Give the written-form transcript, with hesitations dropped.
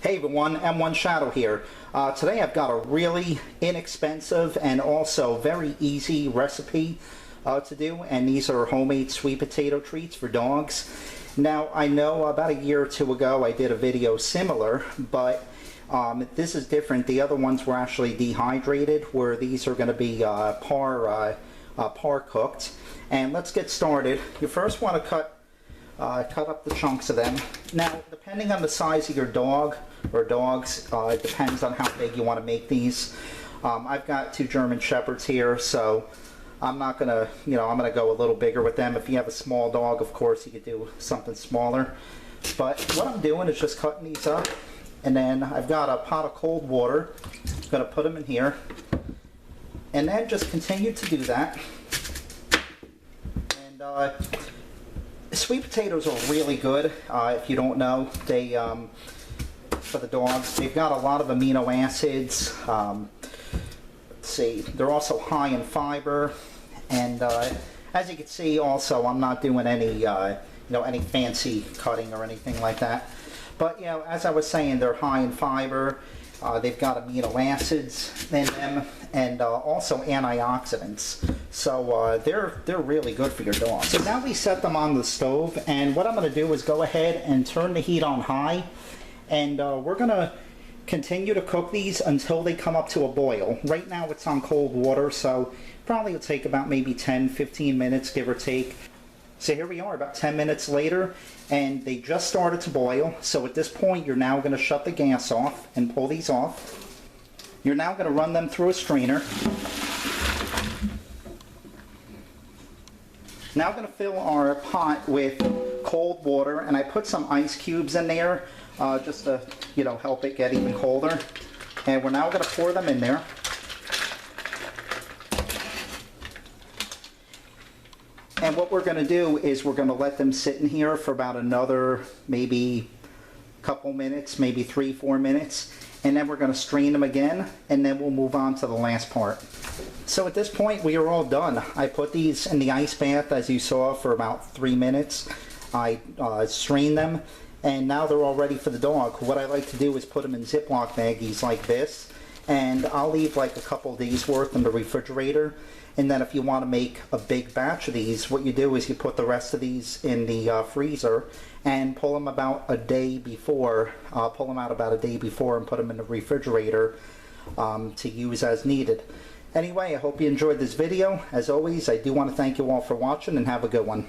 Hey everyone, M1 Shadow here. Today I've got a really inexpensive and also very easy recipe to do, and these are homemade sweet potato treats for dogs. Now I know about a year or two ago I did a video similar, but this is different. The other ones were actually dehydrated, where these are going to be par cooked. And let's get started. You first want to cut up the chunks of them. Now, depending on the size of your dog or dogs, it depends on how big you want to make these. I've got two German Shepherds here, so I'm not gonna, I'm gonna go a little bigger with them. If you have a small dog, of course, you could do something smaller. But what I'm doing is just cutting these up, and then I've got a pot of cold water. I'm gonna put them in here, and then just continue to do that. And sweet potatoes are really good. If you don't know, they for the dogs, they've got a lot of amino acids. Let's see, they're also high in fiber, and as you can see, also I'm not doing any any fancy cutting or anything like that. But as I was saying, they're high in fiber. They've got amino acids in them, and also antioxidants. So they're really good for your dog. So now we set them on the stove, and what I'm going to do is go ahead and turn the heat on high, and we're going to continue to cook these until they come up to a boil. Right now it's on cold water, so probably will take about maybe 10-15 minutes, give or take. So here we are about 10 minutes later, and they just started to boil. So at this point, you're now going to shut the gas off and pull these off. You're now going to run them through a strainer. Now going to fill our pot with cold water, and I put some ice cubes in there just to help it get even colder. And we're now going to pour them in there. And what we're going to do is we're going to let them sit in here for about another maybe couple minutes, maybe 3-4 minutes, and then we're going to strain them again, and then we'll move on to the last part. So at this point we are all done. I put these in the ice bath, as you saw, for about 3 minutes. I strained them, and now they're all ready for the dog. What I like to do is put them in Ziploc baggies like this, and I'll leave like a couple days worth in the refrigerator. And then if you want to make a big batch of these, what you do is you put the rest of these in the freezer and pull them about a day before, pull them out about a day before and put them in the refrigerator to use as needed. Anyway, I hope you enjoyed this video. As always, I do want to thank you all for watching, and have a good one.